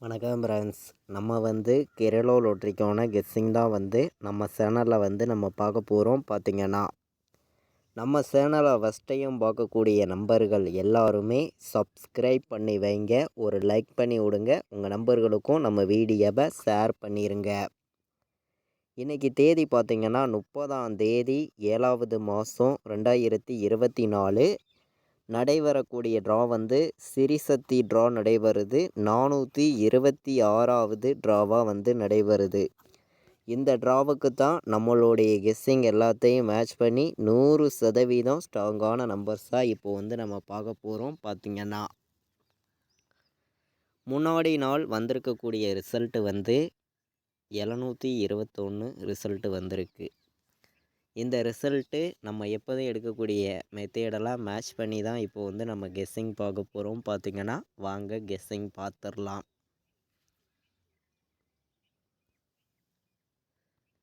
வணக்கம் ஃப்ரெண்ட்ஸ். நம்ம கேரளா லோட்டரிக்கான கெஸ்ஸிங் தான் நம்ம சேனலில் நம்ம பார்க்க போகிறோம். பார்த்திங்கன்னா நம்ம சேனலை ஃபஸ்ட் டைம் பார்க்கக்கூடிய நம்பர்கள் எல்லாருமே சப்ஸ்கிரைப் பண்ணி வைங்க, ஒரு லைக் பண்ணி விடுங்க, உங்கள் நம்பர்களுக்கும் நம்ம வீடியோவை ஷேர் பண்ணிடுங்க. இன்றைக்கி தேதி பார்த்திங்கன்னா 30ஆம் தேதி 7வது மாதம் 2024 நடைபெறக்கூடிய ட்ரா சிறிசக்தி ட்ரா நடைபெறுது. 426வது ட்ராவாக நடைபெறுது. இந்த ட்ராவுக்கு தான் நம்மளுடைய கெஸ்ஸிங் எல்லாத்தையும் மேட்ச் பண்ணி 100% ஸ்ட்ராங்கான நம்பர்ஸாக இப்போது நம்ம பார்க்க போகிறோம். பார்த்திங்கன்னா முன்னாடி நாள் வந்திருக்கக்கூடிய ரிசல்ட்டு 721 ரிசல்ட்டு வந்திருக்கு. இந்த ரிசல்ட்டு நம்ம எப்போதும் எடுக்கக்கூடிய மெத்தேடெல்லாம் மேட்ச் பண்ணி தான் இப்போது நம்ம கெஸ்ஸிங் பார்க்க போகிறோம். பார்த்திங்கன்னா வாங்க கெஸ்ஸிங் பார்த்துடலாம்.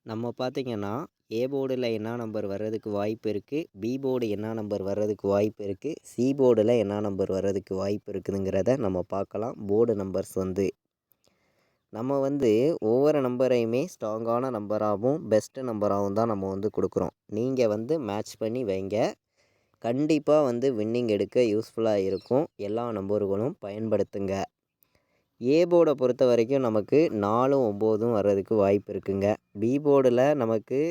நம்ம பார்த்திங்கன்னா ஏ போர்டில் என்ன நம்பர் வர்றதுக்கு வாய்ப்பு இருக்குது, பி போர்டு என்ன நம்பர் வர்றதுக்கு வாய்ப்பு இருக்குது, சி போர்டில் என்ன நம்பர் வர்றதுக்கு வாய்ப்பு இருக்குதுங்கிறத நம்ம பார்க்கலாம். போர்டு நம்பர்ஸ் நம்ம ஒவ்வொரு நம்பரையுமே ஸ்ட்ராங்கான நம்பராகவும் பெஸ்ட்டு நம்பராகவும் தான் நம்ம கொடுக்குறோம். நீங்கள் மேட்ச் பண்ணி வைங்க, கண்டிப்பாக வின்னிங் எடுக்க யூஸ்ஃபுல்லாக இருக்கும். எல்லா நம்பர்களும் பயன்படுத்துங்க. ஏ போர்டை பொறுத்த வரைக்கும் நமக்கு 4, 9 வர்றதுக்கு வாய்ப்பு இருக்குங்க. பி போர்டில் நமக்கு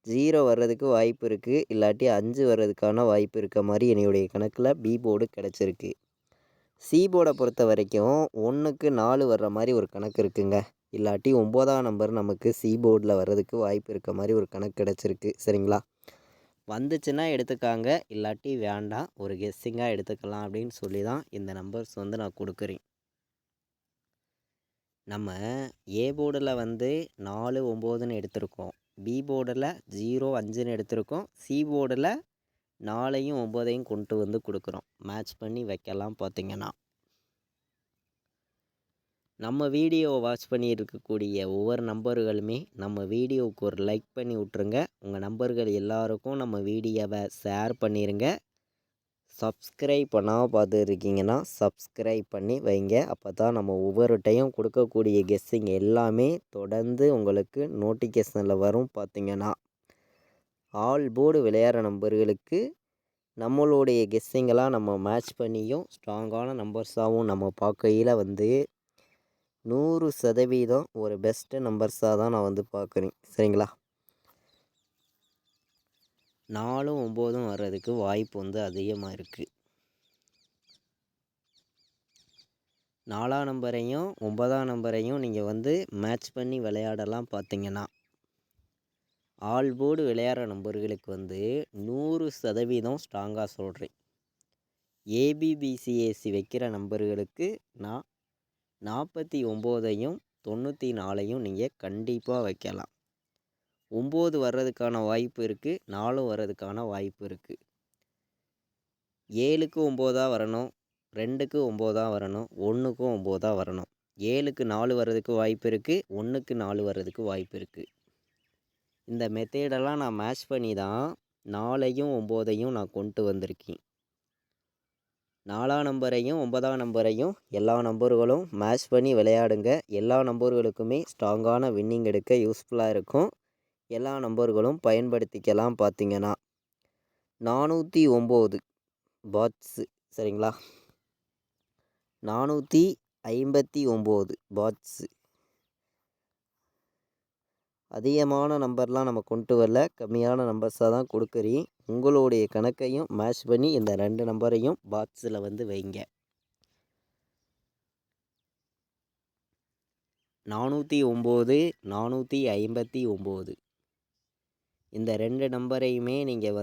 0 வர்றதுக்கு வாய்ப்பு இருக்குது, இல்லாட்டி 5 வர்றதுக்கான வாய்ப்பு இருக்க மாதிரி என்னுடைய கணக்கில் பி போர்டு கிடச்சிருக்கு. சி போர்டை பொறுத்த வரைக்கும் 1க்கு 4 வர்ற மாதிரி ஒரு கணக்கு இருக்குங்க, இல்லாட்டி 9ஆம் நம்பர் நமக்கு சி போர்டில் வர்றதுக்கு வாய்ப்பு இருக்க மாதிரி ஒரு கணக்கு கிடச்சிருக்கு. சரிங்களா, வந்துச்சுன்னா எடுத்துக்காங்க, இல்லாட்டி வேண்டாம், ஒரு கெஸ்ஸிங்காக எடுத்துக்கலாம் அப்படின்னு சொல்லி தான் இந்த நம்பர்ஸ் நான் கொடுக்குறேன். நம்ம ஏ போர்டில் 4, 9ன்னு எடுத்திருக்கோம், பி போர்டில் 0, 5ன்னு எடுத்திருக்கோம், சி போர்டில் 4ஐயும் 9ஐயும் கொண்டு கொடுக்குறோம். மேட்ச் பண்ணி வைக்கலாம். பார்த்திங்கன்னா நம்ம வீடியோவை வாட்ச் பண்ணிட்டு இருக்கக்கூடிய ஒவ்வொரு நம்பர்களுமே நம்ம வீடியோவுக்கு ஒரு லைக் பண்ணி விட்ருங்க. உங்கள் நம்பர்கள் எல்லாருக்கும் நம்ம வீடியோவை ஷேர் பண்ணிடுங்க. சப்ஸ்கிரைப் பண்ணாமல் பார்த்துருக்கீங்கன்னா சப்ஸ்கிரைப் பண்ணி வைங்க. அப்போ தான் நம்ம ஒவ்வொரு டைம் கொடுக்கக்கூடிய கெஸ்ஸிங் எல்லாமே தொடர்ந்து உங்களுக்கு நோட்டிஃபிகேஷனில் வரும். பார்த்திங்கன்னா ஆல் போர்டு விளையாடுற நம்பர்களுக்கு நம்மளுடைய கெஸ்ஸிங்கெல்லாம் நம்ம மேட்ச் பண்ணியும் ஸ்ட்ராங்கான நம்பர்ஸாகவும் நம்ம பார்க்கையில் 100% ஒரு பெஸ்ட்டு நம்பர்ஸாக தான் நான் பார்க்குறேன். சரிங்களா, 4, 9 வர்றதுக்கு வாய்ப்பு அதிகமாக இருக்குது. 4ஆம் நம்பரையும் 9ஆம் நம்பரையும் நீங்கள் மேட்ச் பண்ணி விளையாடலாம். பார்த்திங்கன்னா ஆல் போர்டு விளையாடுற நம்பர்களுக்கு 100% ஸ்ட்ராங்காக சொல்கிறேன். ஏபிபிசிஏசி வைக்கிற நம்பர்களுக்கு நான் 49ஐயும் 94ஐயும் நீங்கள் கண்டிப்பாக வைக்கலாம். 9 வர்றதுக்கான வாய்ப்பு இருக்குது, 4 வர்றதுக்கான வாய்ப்பு இருக்குது. 7க்கு 9 வரணும், 2க்கு 9 வரணும், 1க்கும் 9 வரணும். 7க்கு 4 வர்றதுக்கு வாய்ப்பு இருக்குது, 1க்கு 4 வர்றதுக்கு வாய்ப்பு இருக்குது. இந்த மெத்தேடெல்லாம் நான் மேட்ச் பண்ணி தான் 4ஐயும் 9ஐயும் நான் கொண்டு வந்திருக்கேன். 4ஆம் நம்பரையும் 9ஆம் நம்பரையும் எல்லா நம்பர்களும் மேட்ச் பண்ணி விளையாடுங்க. எல்லா நம்பர்களுக்குமே ஸ்ட்ராங்கான வின்னிங் எடுக்க யூஸ்ஃபுல்லாக இருக்கும். எல்லா நம்பர்களும் பயன்படுத்திக்கலாம். பார்த்திங்கன்னா 409 பாட்ஸு. சரிங்களா, 459 பாட்ஸு. அதிகமான நம்பர்லாம் நம்ம கொண்டு வரல, கம்மியான நம்பர்ஸாக தான் கொடுக்குறேன். உங்களுடைய கணக்கையும் மேட்ச் பண்ணி இந்த 2 நம்பரையும் பாக்ஸில் வைங்க. 409, 459 இந்த 2 நம்பரையுமே நீங்கள்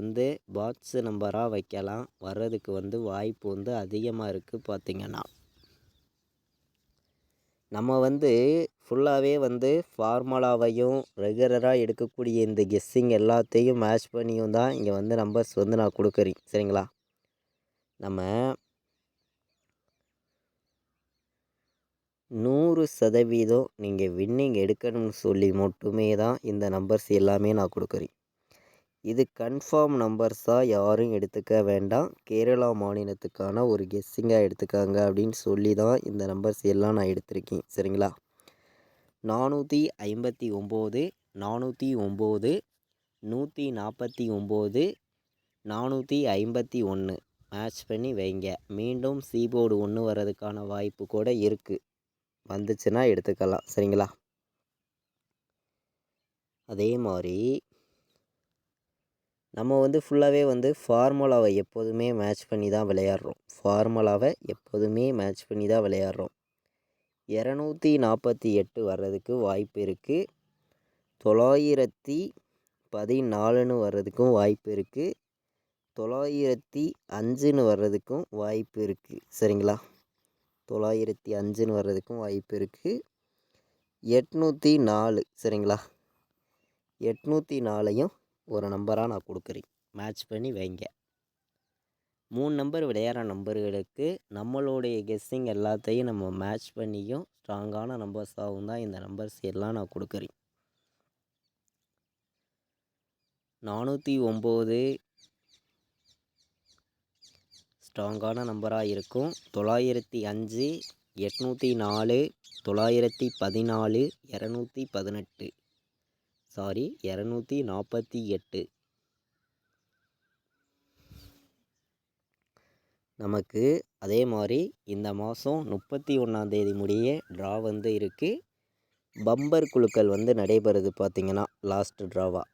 பாக்ஸு நம்பராக வைக்கலாம். வர்றதுக்கு வாய்ப்பு அதிகமாக இருக்குது. பார்த்திங்கன்னா நம்ம ஃபுல்லாகவே ஃபார்முலாவையும் ரெகுலராக எடுக்கக்கூடிய இந்த கெஸ்ஸிங் எல்லாத்தையும் மேட்ச் பண்ணியும் தான் இங்கே நம்பர்ஸ் நான் கொடுக்குறேன். சரிங்களா, நம்ம 100% நீங்கள் வின்னிங் எடுக்கணும்னு சொல்லி மட்டுமே தான் இந்த நம்பர்ஸ் எல்லாமே நான் கொடுக்குறேன். இது கன்ஃபார்ம் நம்பர்ஸாக யாரும் எடுத்துக்க வேண்டாம். கேரளா மாநிலத்துக்கான ஒரு கெஸ்ஸிங்காக எடுத்துக்காங்க அப்படின்னு சொல்லி தான் இந்த நம்பர்ஸ் எல்லாம் நான் எடுத்திருக்கேன். சரிங்களா? 459, 409, 149, 451 மேட்ச் பண்ணி வைங்க. மீண்டும் சீபோர்டு 1 வர்றதுக்கான வாய்ப்பு கூட இருக்குது. வந்துச்சுன்னா எடுத்துக்கலாம். சரிங்களா? அதே மாதிரி நம்ம ஃபுல்லாகவே ஃபார்முலாவை எப்போதுமே மேட்ச் பண்ணி தான் விளையாடுறோம். 248 வர்றதுக்கு வாய்ப்பு இருக்குது. 914ன்னு வர்றதுக்கும் வாய்ப்பு இருக்குது. 905ன்னு வர்றதுக்கும் வாய்ப்பு இருக்குது. சரிங்களா? 905ன்னு வர்றதுக்கும் வாய்ப்பு இருக்குது. 804 சரிங்களா? 804ஐயும் ஒரு நம்பராக நான் கொடுக்குறேன். மேட்ச் பண்ணி வைங்க. 3 நம்பர் விளையாடுற நம்பர்களுக்கு நம்மளுடைய கெஸ்ஸிங் எல்லாத்தையும் நம்ம மேட்ச் பண்ணியும் ஸ்ட்ராங்கான நம்பர்ஸாகவும் தான் இந்த நம்பர்ஸ் எல்லாம் நான் கொடுக்குறேன். 409 ஸ்ட்ராங்கான நம்பராக இருக்கும். 905, 804, 914, 218 248 நமக்கு அதே மாதிரி இந்த மாதம் 31ஆம் முடிய ட்ரா இருக்குது. பம்பர் குழுக்கள் நடைபெறுது. பார்த்திங்கன்னா லாஸ்ட் ட்ராவாக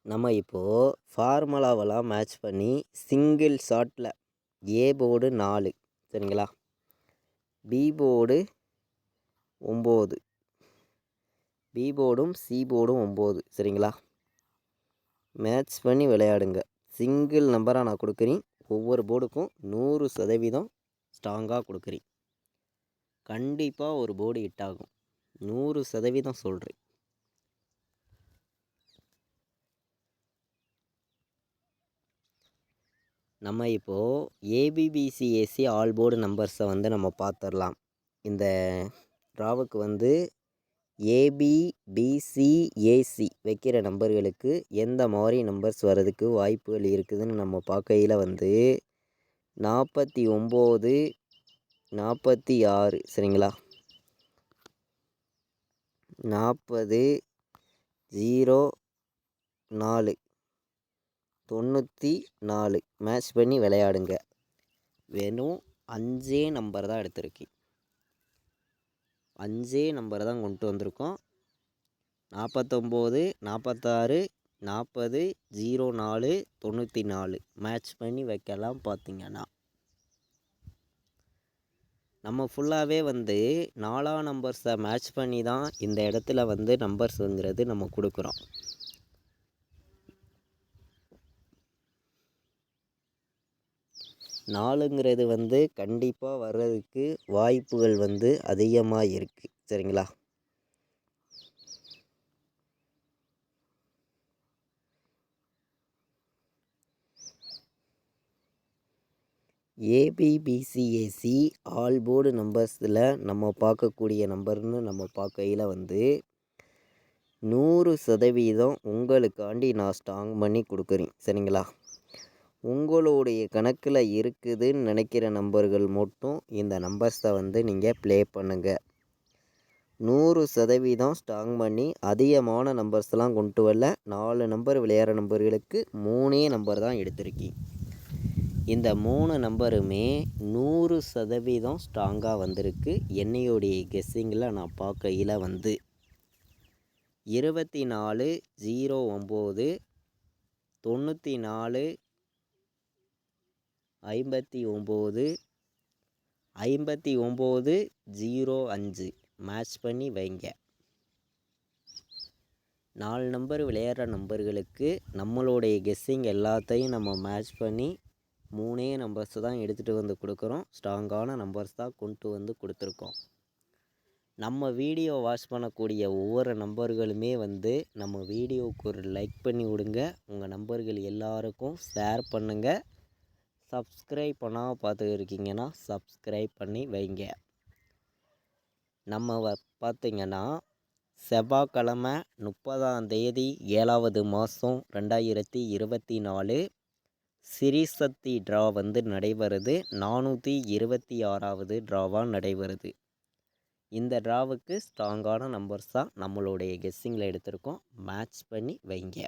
நம்ம இப்போது ஃபார்முலாவெல்லாம் மேட்ச் பண்ணி சிங்கிள் ஷாட்டில் ஏ போர்டு 4 சரிங்களா? பி போர்டு 9, பி போர்டும் சி போர்டும் 9 சரிங்களா? மேட்ச் பண்ணி விளையாடுங்க. சிங்கிள் நம்பராக நான் கொடுக்குறேன். ஒவ்வொரு போர்டுக்கும் 100% ஸ்ட்ராங்காக கொடுக்குறேன். கண்டிப்பாக ஒரு போர்டு ஹிட் ஆகும். 100% சொல்கிறேன். நம்ம இப்போது ஏபிபிசிஏசி ஆல் போர்டு நம்பர்ஸை நம்ம பார்த்துடலாம். இந்த ட்ராவுக்கு ஏபிபிசிஏசி வைக்கிற நம்பர்களுக்கு எந்த மாதிரி நம்பர்ஸ் வர்றதுக்கு வாய்ப்புகள் இருக்குதுன்னு நம்ம பார்க்கையில் 49, 46 சரிங்களா? 40, 04, 94 மேட்ச் பண்ணி விளையாடுங்க. வெறும் 5 நம்பர் தான் எடுத்திருக்கேன். 5 நம்பரை தான் கொண்டு வந்திருக்கோம். 49, 46, 40, 04, 94 மேட்ச் பண்ணி வைக்கலாம். பார்த்திங்கன்னா நம்ம ஃபுல்லாகவே 4ஆம் நம்பர்ஸை மேட்ச் பண்ணி தான் இந்த இடத்துல நம்பர்ஸுங்கிறது நம்ம கொடுக்குறோம். நாலுங்கிறது கண்டிப்பாக வர்றதுக்கு வாய்ப்புகள் அதிகமாக இருக்குது. சரிங்களா? ஏபிபிசிஏசி ஆல் போர்டு நம்பர்ஸில் நம்ம பார்க்கக்கூடிய நம்பர்னு நம்ம பார்க்கையில் 100% உங்களுக்காண்டி நான் ஸ்ட்ராங் பண்ணி கொடுக்குறேன். சரிங்களா? உங்களுடைய கணக்கில் இருக்குதுன்னு நினைக்கிற நம்பர்கள் மட்டும் இந்த நம்பர்ஸை நீங்கள் ப்ளே பண்ணுங்கள். 100% ஸ்ட்ராங் பண்ணி அதிகமான நம்பர்ஸ்லாம் கொண்டு வரல. 4 நம்பர் விளையாடுற நம்பர்களுக்கு 3 நம்பர் தான் எடுத்திருக்கேன். இந்த 3 நம்பருமே 100% ஸ்ட்ராங்காக வந்திருக்கு. என்னையோடைய கெஸ்ஸிங்கில் நான் பார்க்கையில் 24, 09, 94, 59, 59, 05 மேட்ச் பண்ணி வைங்க. 4 நம்பர் விளையாடுற நம்பர்களுக்கு நம்மளுடைய கெஸ்ஸிங் எல்லாத்தையும் நம்ம மேட்ச் பண்ணி 3 நம்பர்ஸ் தான் எடுத்துகிட்டு கொடுக்குறோம். ஸ்ட்ராங்கான நம்பர்ஸ் தான் கொண்டு கொடுத்துருக்கோம். நம்ம வீடியோ வாட்ச் பண்ணக்கூடிய ஒவ்வொரு நம்பர்களுமே நம்ம வீடியோவுக்கு ஒரு லைக் பண்ணி விடுங்க. உங்கள் நம்பர்கள் எல்லாருக்கும் ஷேர் பண்ணுங்கள். சப்ஸ்கிரைப் பண்ணாமல் பார்த்துட்டு இருக்கீங்கன்னா சப்ஸ்கிரைப் பண்ணி வைங்க. நம்ம பார்த்திங்கன்னா செவ்வாய்க்கிழமை 30ஆம் தேதி 7வது மாதம் 2024 சிறிசக்தி ட்ரா வந்து நடைபெறுது. 426வது ட்ராவாக நடைபெறுது. இந்த ட்ராவுக்கு ஸ்ட்ராங்கான நம்பர்ஸ் தான் நம்மளுடைய கெஸ்ஸிங்கில் எடுத்திருக்கோம். மேட்ச் பண்ணி வைங்க.